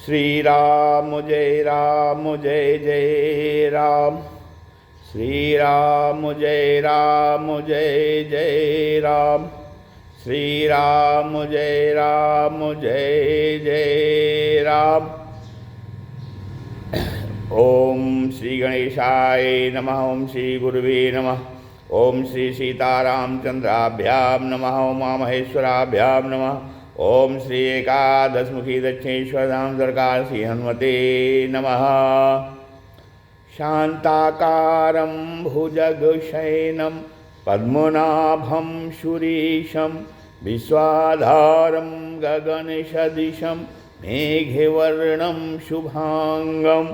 श्री राम जय जय राम। श्री राम जय जय राम। श्री राम जय जय राम। ओम श्री गणेशाय नमः। ओम श्री गुरुवे नमः। ओम श्री सीतारामचंद्राभ्याम नमः। उमा महेश्वराभ्याम नमः। ओम श्री एकादशमुखी दक्षिणेश्वर धाम सरकार श्री हनुमते नमः। शांताकारं भुजगशयनं पद्मनाभं सुरेशं विश्वाधारं गगनसदृशं मेघवर्णं शुभांगं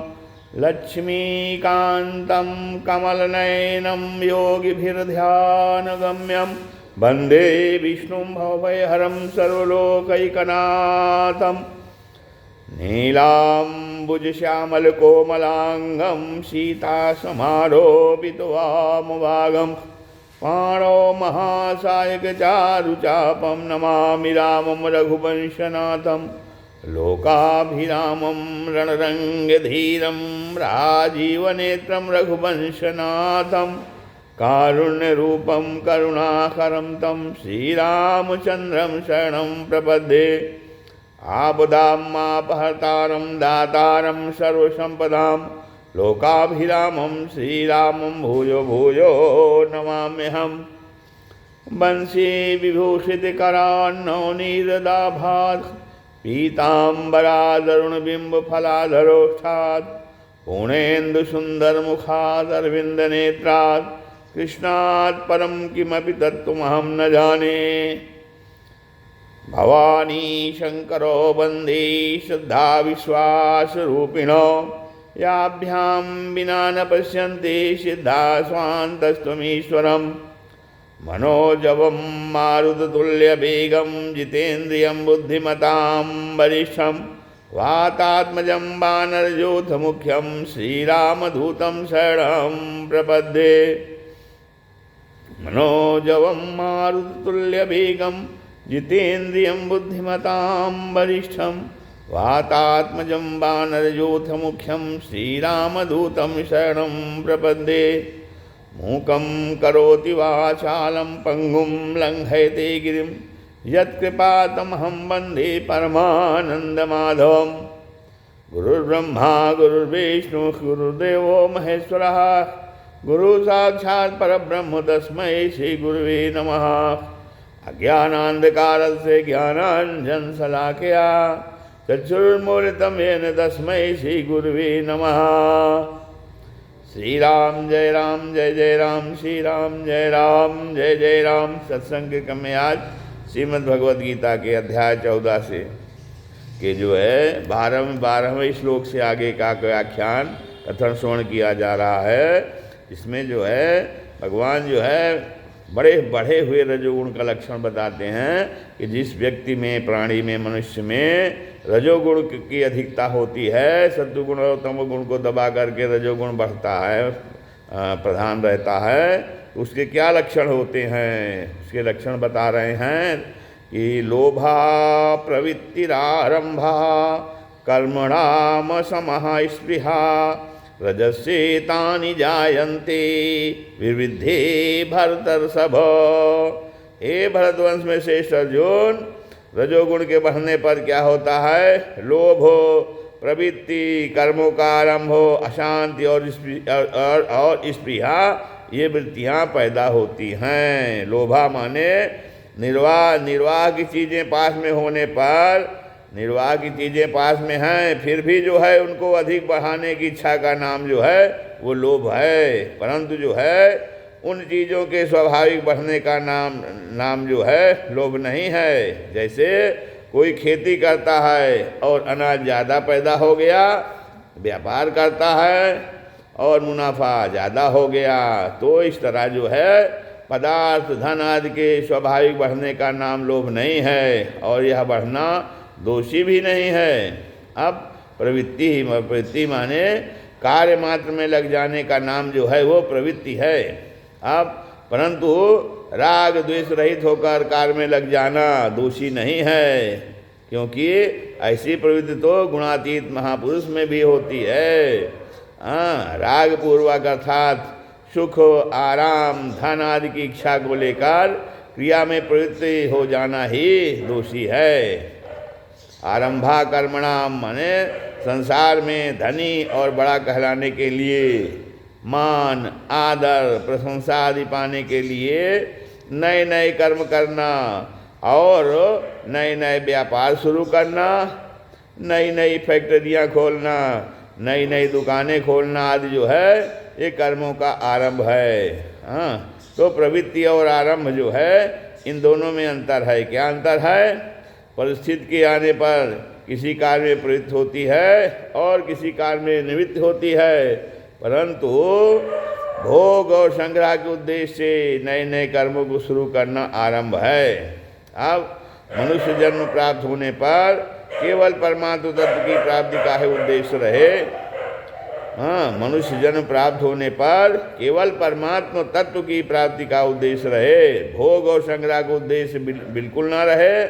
लक्ष्मीकान्तं कमलनयनं योगिभिर्ध्यानगम्यं वन्दे विष्णुं भवभयहरं सर्वलोकैकनाथं। नीलाम्बुजश्यामलकोमलाङ्गं सीतासमारोपितवामभागं पाणौ महासायकचारुचापं नमामि रामं रघुवंशनाथं। लोकाभिरामं रणरङ्गधीरं राजीवनेत्रं रघुवंशनाथं। कारुण्यरूपं करुणाकरं तं श्रीरामचन्द्रं शरणं प्रपद्ये। आपदामापहर्तारं दातारं सर्वसम्पदां लोकाभिरामं श्रीरामं भूयो भूयो नमाम्यहम्। वंशी विभूषितकरान्नवनीरदाभात् पीताम्बरादरुणबिम्बफलाधरोष्ठात् पूर्णेन्दुसुन्दरमुखादरविन्दनेत्रात् कृष्णात् परं किमपि तत्त्वमहं न जाने। भवानी शंकरो वन्दे श्रद्धा विश्वासरूपिणो याभ्यां विना न पश्यन्ति सिद्धा स्वान्तस्त्वमीश्वरं। मनोजवं मारुततुल्यवेगं जितेन्द्रियं बुद्धिमतां वरिष्ठं वातात्मजं वानरयूथमुख्यं श्रीरामदूतं शरणं प्रपद्ये। मनोजवं मारुततुल्यवेगं जितेन्द्रियं बुद्धिमतां वरिष्ठं वातात्मजं वानरयूथमुख्यं श्रीरामदूतं शरणं प्रपद्ये। मूकं करोति वाचालं पङ्गुं लङ्घयते गिरिं यत्कृपातमहं वन्दे परमानन्दमाधवं। गुरुर्ब्रह्मा गुरुर्विष्णुः गुरुर्देवो महेश्वरः गुरुसाक्षात् परब्रह्म तस्मै श्रीगुरुवे नमः। अज्ञानान्धकारस्य ज्ञानाञ्जनशलाकया चक्षुरुन्मीलितं येन तस्मै श्रीगुरुवे नमः। श्रीराम जय राम। श्रीराम जय जय राम। सत्संग के क्रम में आज श्रीमद् भगवद गीता के अध्याय 14 से के जो है 12वें श्लोक से आगे का व्याख्यान कथन श्रवण किया जा रहा है। इसमें जो है भगवान जो है बड़े बढ़े हुए रजोगुण का लक्षण बताते हैं कि जिस व्यक्ति में, प्राणी में, मनुष्य में रजोगुण की अधिकता होती है, सत्वगुण और तमोगुण को दबा करके रजोगुण बढ़ता है, प्रधान रहता है, तो उसके क्या लक्षण होते हैं? उसके लक्षण बता रहे हैं कि लोभा प्रवृत्तिरारंभा कर्मणाम समः स्पृहा रजस्येतानि जायन्ते विविधे भरतर्षभ। हे भरतवंश में श्रेष्ठ अर्जुन, रजोगुण के बढ़ने पर क्या होता है? लोभ, प्रवृत्ति, कर्मों का आरंभ, अशांति और स्पृहा, ये वृत्तियाँ पैदा होती हैं। लोभा माने निर्वाह की चीज़ें पास में होने पर, निर्वाह की चीज़ें पास में हैं, फिर भी जो है उनको अधिक बढ़ाने की इच्छा का नाम जो है वो लोभ है। परंतु जो है उन चीज़ों के स्वाभाविक बढ़ने का नाम जो है लोभ नहीं है। जैसे कोई खेती करता है और अनाज ज़्यादा पैदा हो गया, व्यापार करता है और मुनाफा ज़्यादा हो गया, तो इस तरह जो है पदार्थ, धन आदि के स्वाभाविक बढ़ने का नाम लोभ नहीं है और यह बढ़ना दोषी भी नहीं है। अब प्रवृत्ति माने कार्य मात्र में लग जाने का नाम जो है वो प्रवृत्ति है। अब परंतु राग द्वेष रहित होकर कार्य में लग जाना दोषी नहीं है। क्योंकि ऐसी प्रवृत्ति तो गुणातीत महापुरुष में भी होती है। राग पूर्वक अर्थात सुख, आराम, धन आदि की इच्छा को लेकर क्रिया में प्रवृत्ति हो जाना ही दोषी है। आरंभा कर्मणाम माने संसार में धनी और बड़ा कहलाने के लिए, मान, आदर, प्रशंसा आदि पाने के लिए नए नए कर्म करना और नए नए व्यापार शुरू करना, नई नई फैक्ट्रियाँ खोलना, नई नई दुकानें खोलना आदि जो है ये कर्मों का आरंभ है। तो प्रवृत्ति और आरंभ जो है इन दोनों में अंतर है। क्या अंतर है? परिस्थिति के आने पर किसी कार्य में प्रवृत्ति होती है और किसी कार्य में निवृत्ति होती है, परंतु भोग और संग्रह के उद्देश्य से नए नए कर्मों को शुरू करना आरंभ है। अब मनुष्य जन्म प्राप्त होने पर केवल परमात्म तत्व की प्राप्ति का ही उद्देश्य रहे। मनुष्य जन्म प्राप्त होने पर केवल परमात्मा तत्व की प्राप्ति का उद्देश्य रहे, भोग और संग्रह का उद्देश्य बिल्कुल ना रहे।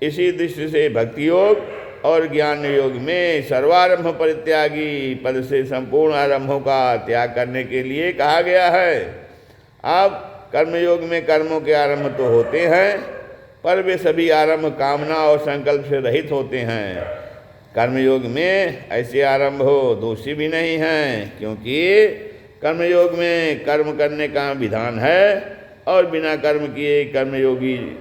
इसी दृष्टि से भक्ति योग और ज्ञान योग में सर्वारंभ परित्यागी पद से संपूर्ण आरंभों का त्याग करने के लिए कहा गया है। अब कर्मयोग में कर्मों के आरंभ तो होते हैं, पर वे सभी आरंभ कामना और संकल्प से रहित होते हैं। कर्मयोग में ऐसे आरंभ हो दोषी भी नहीं हैं, क्योंकि कर्मयोग में कर्म करने का विधान है और बिना कर्म किए कर्मयोगी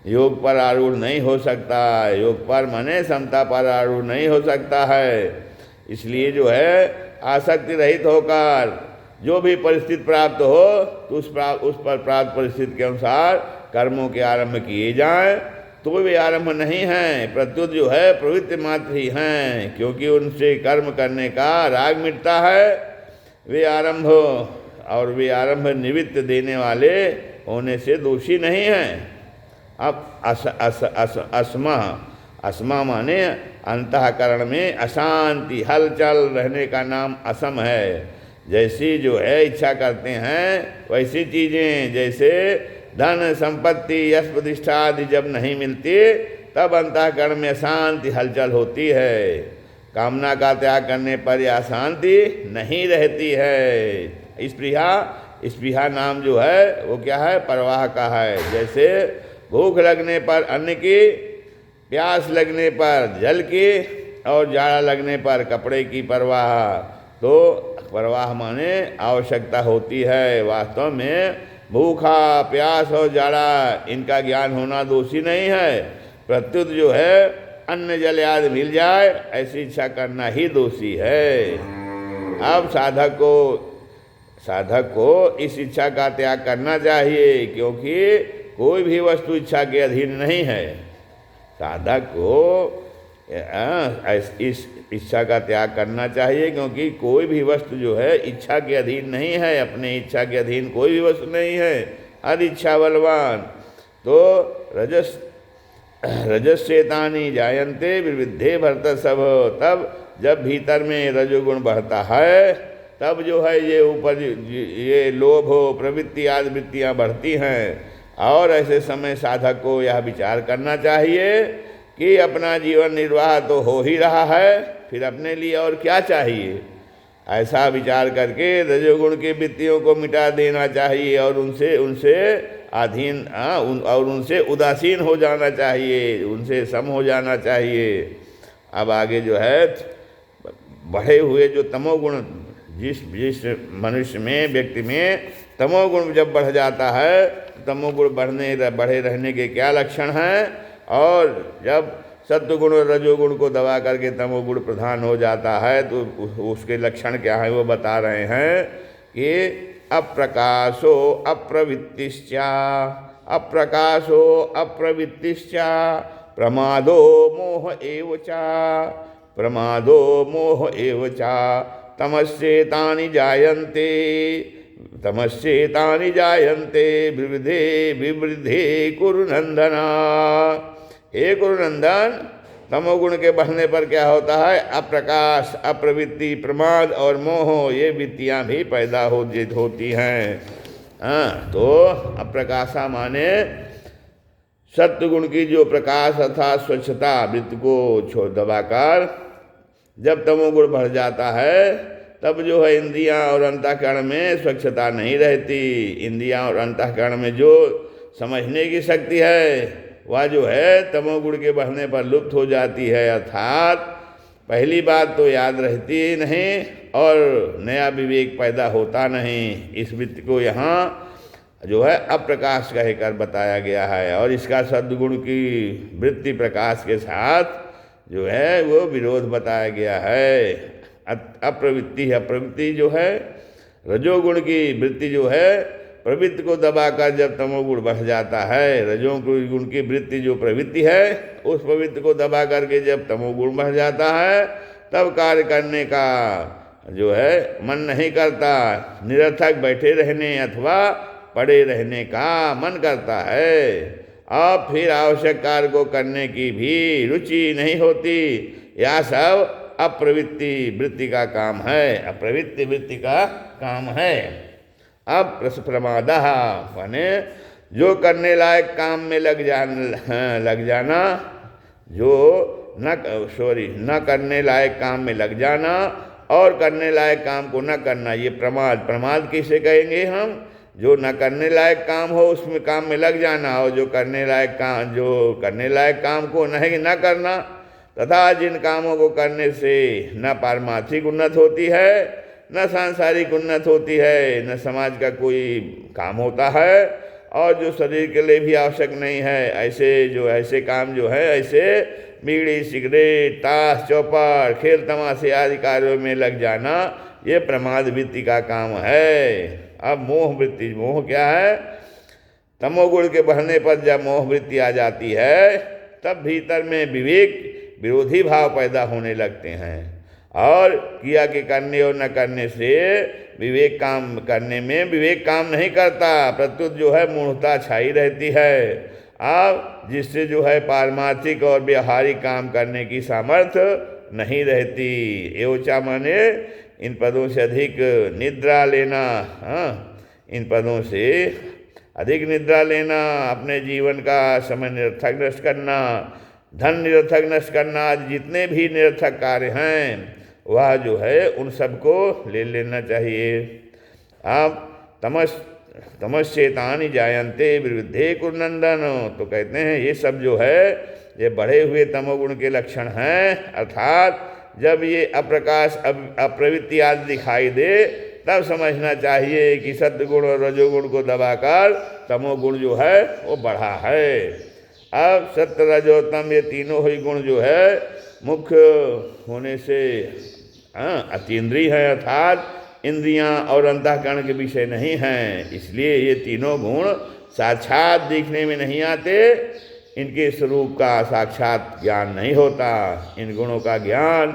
योग पर आरूढ़ नहीं हो सकता। योग पर माने समता पर आरूढ़ नहीं हो सकता है। इसलिए जो है आसक्ति रहित होकर जो भी परिस्थिति प्राप्त हो तो उस पर प्राप्त परिस्थिति के अनुसार कर्मों के आरंभ किए जाएं, तो वे आरंभ नहीं हैं, प्रत्युत जो है प्रवृत्ति मात्र ही हैं, क्योंकि उनसे कर्म करने का राग मिटता है। वे आरंभ और वे आरंभ निमित्त देने वाले होने से दोषी नहीं हैं। अब अस्मा माने अंतःकरण में अशांति हलचल रहने का नाम असम है। जैसी जो है इच्छा करते हैं वैसी चीज़ें, जैसे धन संपत्ति यश प्रतिष्ठा आदि जब नहीं मिलती तब अंतःकरण में अशांति हलचल होती है। कामना का त्याग करने पर यह अशांति नहीं रहती है। स्पृहा नाम जो है वो क्या है? प्रवाह का है। जैसे भूख लगने पर अन्न की, प्यास लगने पर जल की और जाड़ा लगने पर कपड़े की परवाह। तो परवाह माने आवश्यकता होती है। वास्तव में भूखा, प्यास और जाड़ा इनका ज्ञान होना दोषी नहीं है, प्रत्युत जो है अन्न जल आदि मिल जाए ऐसी इच्छा करना ही दोषी है। अब साधक को इस इच्छा का त्याग करना चाहिए, क्योंकि कोई भी वस्तु इच्छा के अधीन नहीं है। साधक को इस इच्छा का त्याग करना चाहिए, क्योंकि कोई भी वस्तु जो है इच्छा के अधीन नहीं है। अपने इच्छा के अधीन कोई भी वस्तु नहीं है। अनिच्छा बलवान। तो रजस चेतानी जायन्ते विविधे भरत सब। तब जब भीतर में रजोगुण बढ़ता है तब जो है ये ऊपर ये लोभ हो प्रवृत्ति आदि वृत्तियाँ बढ़ती हैं। और ऐसे समय साधक को यह विचार करना चाहिए कि अपना जीवन निर्वाह तो हो ही रहा है, फिर अपने लिए और क्या चाहिए। ऐसा विचार करके रजोगुण की वृत्तियों को मिटा देना चाहिए और उनसे अधीन और उनसे उदासीन हो जाना चाहिए, उनसे सम हो जाना चाहिए। अब आगे जो है बढ़े हुए जो तमोगुण, जिस मनुष्य में व्यक्ति में तमोगुण जब बढ़ जाता है, तमोगुण बढ़े रहने के क्या लक्षण हैं, और जब सत्वगुण और रजोगुण को दबा करके तमोगुण प्रधान हो जाता है तो उसके लक्षण क्या है वो बता रहे हैं कि अप्रकाशो अप्रवृत्तिश्च प्रमादो मोह एव च तमस्येतानि जायन्ते विवृद्धे कुरुनंदना। हे कुरुनंदन, तमोगुण के बढ़ने पर क्या होता है? अप्रकाश, अप्रवृत्ति, प्रमाद और मोह ये वृत्तियाँ भी पैदा होती हैं। तो अप्रकाशा माने सत्वगुण की जो प्रकाश अर्थात स्वच्छता वृत्ति को छोड़ दबाकर जब तमोगुण बढ़ जाता है तब जो है इंद्रियां और अंतःकरण में स्वच्छता नहीं रहती। इंद्रियां और अंतःकरण में जो समझने की शक्ति है वह जो है तमोगुण के बढ़ने पर लुप्त हो जाती है। अर्थात पहली बात तो याद रहती ही नहीं और नया विवेक पैदा होता नहीं। इस वृत्ति को यहाँ जो है अप्रकाश कहकर बताया गया है और इसका सद्गुण की वृत्ति प्रकाश के साथ जो है वो विरोध बताया गया है। अप्रवृत्ति अप्रवृत्ति जो है रजोगुण की वृत्ति जो है प्रवृत्ति को दबाकर जब तमोगुण बढ़ जाता है, रजोगुण की वृत्ति जो प्रवृत्ति है उस प्रवृत्ति को दबा करके जब तमोगुण बढ़ जाता है तब कार्य करने का जो है मन नहीं करता, निरर्थक बैठे रहने अथवा पड़े रहने का मन करता है। अब फिर आवश्यक कार्य को करने की भी रुचि नहीं होती। यह सब अप्रवृत्ति वृत्ति का काम है, अप्रवृत्ति वृत्ति का काम है। अब प्रमाद माने जो करने लायक काम में लग जाना जो न करने लायक काम में लग जाना और करने लायक काम को न करना, ये प्रमाद। प्रमाद किसे कहेंगे हम? जो न करने लायक काम हो उसमें काम में लग जाना और जो करने लायक काम को न करना, तथा जिन कामों को करने से न पारमार्थिक उन्नत होती है न सांसारिक उन्नत होती है न समाज का कोई काम होता है और जो शरीर के लिए भी आवश्यक नहीं है, ऐसे काम जो है ऐसे बीड़ी सिगरेट ताश चौपड़ खेल तमाशे आदि कार्यों में लग जाना, ये प्रमाद वृत्ति का काम है। अब मोह वृत्ति, मोह क्या है? तमोगुण के बढ़ने पर जब मोह वृत्ति आ जाती है तब भीतर में विवेक विरोधी भाव पैदा होने लगते हैं और किया कि करने और न करने से विवेक काम नहीं करता, प्रत्युत जो है मूढ़ता छाई रहती है। अब जिससे जो है पारमार्थिक और व्यवहारिक काम करने की सामर्थ्य नहीं रहती। एवचा माने इन पदों से अधिक निद्रा लेना, इन पदों से अधिक निद्रा लेना, अपने जीवन का समय निरर्थक नष्ट करना, धन निरर्थक नष्ट करना, जितने भी निरर्थक कार्य हैं वह जो है उन सबको ले लेना चाहिए। अब तमश्चेतानि जायन्ते विरुद्धे कुरुनंदन, तो कहते हैं ये सब जो है ये बढ़े हुए तमोगुण के लक्षण हैं। अर्थात जब ये अप्रकाश अप्रवृत्ति आदि दिखाई दे तब समझना चाहिए कि सत्वगुण और रजोगुण को दबाकर तमोगुण जो है वो बढ़ा है। अब सत्य रजोतम ये तीनों ही गुण जो है मुख्य होने से अतीन्द्रिय है, अर्थात इंद्रियां और अंतःकरण के विषय नहीं हैं, इसलिए ये तीनों गुण साक्षात दिखने में नहीं आते, इनके स्वरूप का साक्षात ज्ञान नहीं होता। इन गुणों का ज्ञान,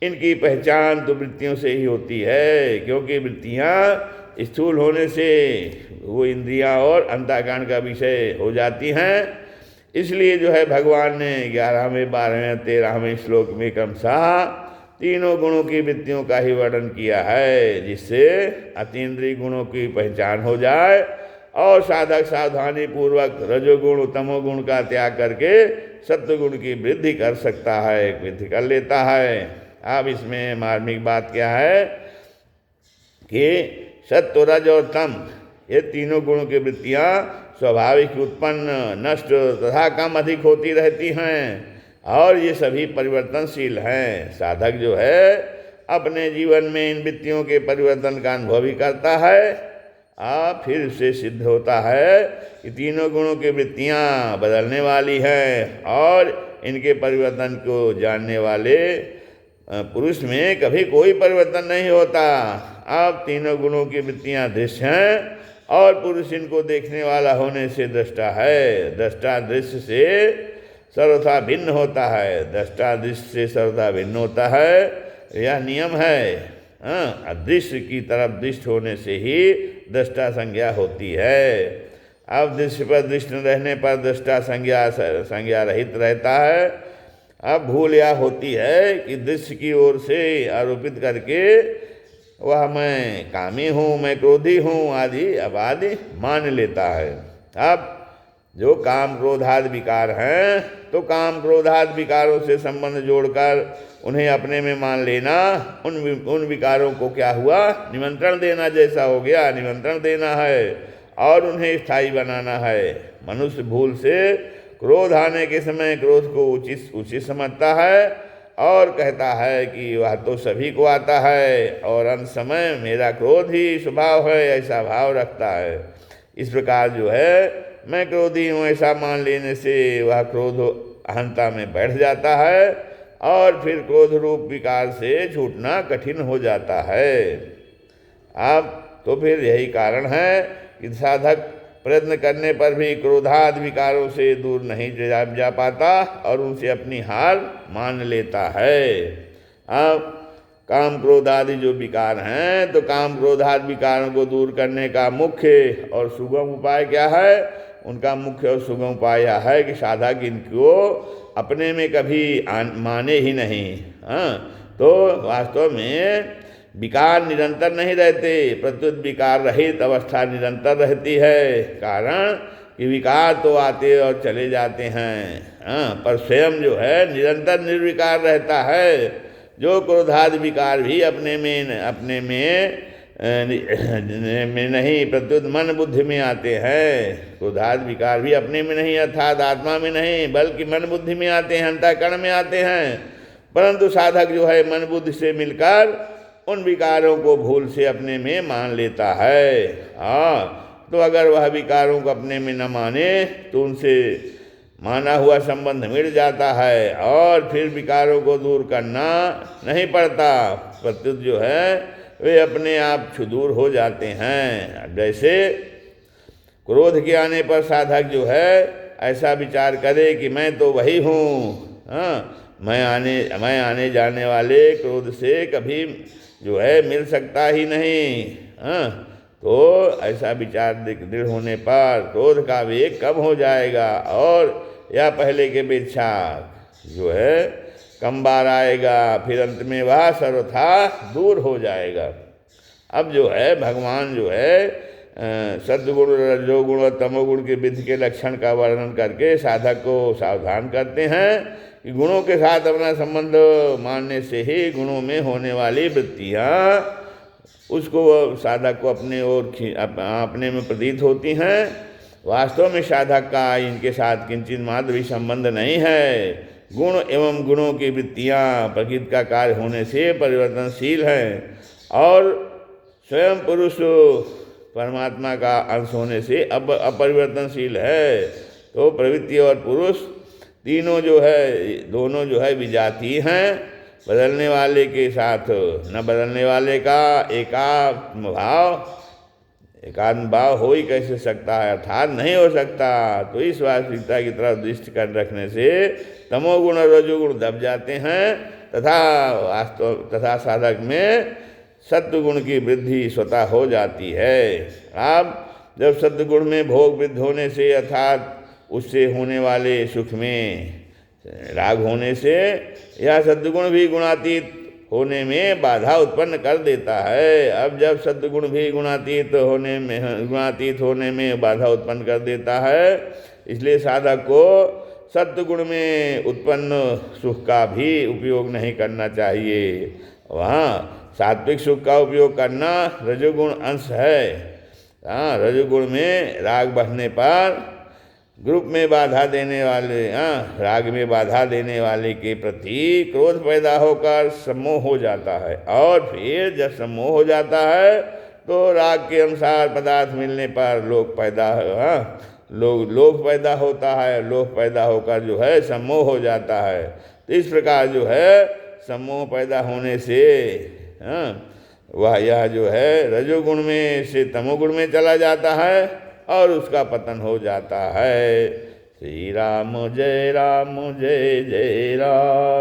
इनकी पहचान तो वृत्तियों से ही होती है, क्योंकि वृत्तियाँ स्थूल होने से वो इंद्रियां और अंतःकरण का विषय हो जाती हैं। इसलिए जो है भगवान ने 11वें 12वें 13वें श्लोक में क्रमशः तीनों गुणों की वृत्तियों का ही वर्णन किया है, जिससे अतीन्द्रिय गुणों की पहचान हो जाए और साधक सावधानी पूर्वक रजोगुण तमोगुण का त्याग करके सत्वगुण की वृद्धि कर सकता है, वृद्धि कर लेता है। अब इसमें मार्मिक बात क्या है कि सत्व रज और तम ये तीनों गुणों की वृत्तियाँ स्वाभाविक उत्पन्न नष्ट तथा कम अधिक होती रहती हैं और ये सभी परिवर्तनशील हैं। साधक जो है अपने जीवन में इन वृत्तियों के परिवर्तन का अनुभव भी करता है, फिर उससे सिद्ध होता है कि तीनों गुणों की वृत्तियाँ बदलने वाली हैं और इनके परिवर्तन को जानने वाले पुरुष में कभी कोई परिवर्तन नहीं होता। अब तीनों गुणों की वृत्तियाँ दृश्य हैं और पुरुष इनको देखने वाला होने से दृष्टा है। दृष्टा दृश्य से सर्वथा भिन्न होता है, दृष्टा दृश्य से सर्वथा भिन्न होता है, यह नियम है। अदृश्य की तरफ दृष्ट होने से ही दृष्टा संज्ञा होती है। अब दृश्य पर दृष्ट रहने पर दृष्टा संज्ञा रहित रहता है। अब भूल यह होती है कि दृश्य की ओर से आरोपित करके वह मैं कामी हूँ, मैं क्रोधी हूँ आदि मान लेता है। अब जो काम क्रोधादि विकार हैं, तो काम क्रोधादि विकारों से संबंध जोड़कर उन्हें अपने में मान लेना, उन विकारों को क्या हुआ, निमंत्रण देना जैसा हो गया। निमंत्रण देना है और उन्हें स्थायी बनाना है। मनुष्य भूल से क्रोध आने के समय क्रोध को उचित समझता है और कहता है कि वह तो सभी को आता है, और अंत समय मेरा क्रोध ही स्वभाव है, ऐसा भाव रखता है। इस प्रकार जो है मैं क्रोधी हूँ ऐसा मान लेने से वह क्रोध अहंता में बैठ जाता है और फिर क्रोध रूप विकार से छूटना कठिन हो जाता है। अब तो फिर यही कारण है कि साधक प्रयत्न करने पर भी क्रोधादि विकारों से दूर नहीं जा पाता और उनसे अपनी हार मान लेता है। अब काम क्रोधादि जो विकार हैं, तो काम क्रोधादि विकारों को दूर करने का मुख्य और सुगम उपाय क्या है? उनका मुख्य और सुगम उपाय यह है कि साधक इनको अपने में कभी माने ही नहीं। तो वास्तव में विकार निरंतर नहीं रहते, प्रत्युत विकार रहित अवस्था निरंतर रहती है। कारण कि विकार तो आते और चले जाते हैं, पर स्वयं जो है निरंतर निर्विकार रहता है। जो क्रोधादि विकार भी अपने में नहीं, प्रत्युत मन बुद्धि में आते हैं। क्रोधादि विकार भी अपने में नहीं, अर्थात आत्मा में नहीं, बल्कि मन बुद्धि में आते हैं, अंतःकरण में आते हैं। परंतु साधक जो है मन बुद्धि से मिलकर उन विकारों को भूल से अपने में मान लेता है। तो अगर वह विकारों को अपने में न माने तो उनसे माना हुआ संबंध मिट जाता है और फिर विकारों को दूर करना नहीं पड़ता, प्रत्युत जो है वे अपने आप दूर हो जाते हैं। जैसे क्रोध के आने पर साधक जो है ऐसा विचार करे कि मैं तो वही हूँ, मैं आने जाने वाले क्रोध से कभी जो है मिल सकता ही नहीं। तो ऐसा विचार दृढ़ होने पर क्रोध का वेग कम हो जाएगा और या पहले के अपेक्षा जो है कम बार आएगा, फिर अंत में वह सर्वथा दूर हो जाएगा। अब जो है भगवान जो है सद्गुण, रजोगुण और तमोगुण के विधि के लक्षण का वर्णन करके साधक को सावधान करते हैं कि गुणों के साथ अपना संबंध मानने से ही गुणों में होने वाली वृत्तियाँ उसको साधक को अपने में प्रतीत होती हैं। वास्तव में साधक का इनके साथ किंचित मात्र भी संबंध नहीं है। गुण एवं गुणों की वृत्तियाँ प्रकृति का कार्य होने से परिवर्तनशील हैं और स्वयं पुरुष परमात्मा का अंश होने से अपरिवर्तनशील है। तो प्रवृत्ति और पुरुष तीनों जो है, दोनों जो है विजातीय हैं। बदलने वाले के साथ न बदलने वाले का एकात्म भाव हो ही कैसे सकता है, अर्थात नहीं हो सकता। तो इस वास्तविकता की तरफ दृष्टि कर रखने से तमोगुण और रजोगुण दब जाते हैं तथा साधक में सत्वगुण की वृद्धि स्वतः हो जाती है। अब जब सत्वगुण में भोग वृद्धि होने से अर्थात उससे होने वाले सुख में राग होने से यह सद्गुण भी गुणातीत होने में बाधा उत्पन्न कर देता है। अब जब सद्गुण भी गुणातीत होने में बाधा उत्पन्न कर देता है, इसलिए साधक को सत्वगुण में उत्पन्न सुख का भी उपयोग नहीं करना चाहिए। वहाँ सात्विक सुख का उपयोग करना रजोगुण अंश है। रजोगुण में राग बढ़ने पर ग्रुप में बाधा देने वाले राग में बाधा देने वाले के प्रति क्रोध पैदा होकर सम्मोह हो जाता है और फिर जब सम्मोह हो जाता है तो राग के अनुसार पदार्थ मिलने पर लोभ पैदा होता है। लोभ पैदा होकर जो है सम्मोह हो जाता है। तो इस प्रकार जो है सम्मोह पैदा होने से वह यह जो है रजोगुण में से तमोगुण में चला जाता है और उसका पतन हो जाता है। श्री राम जय जय राम।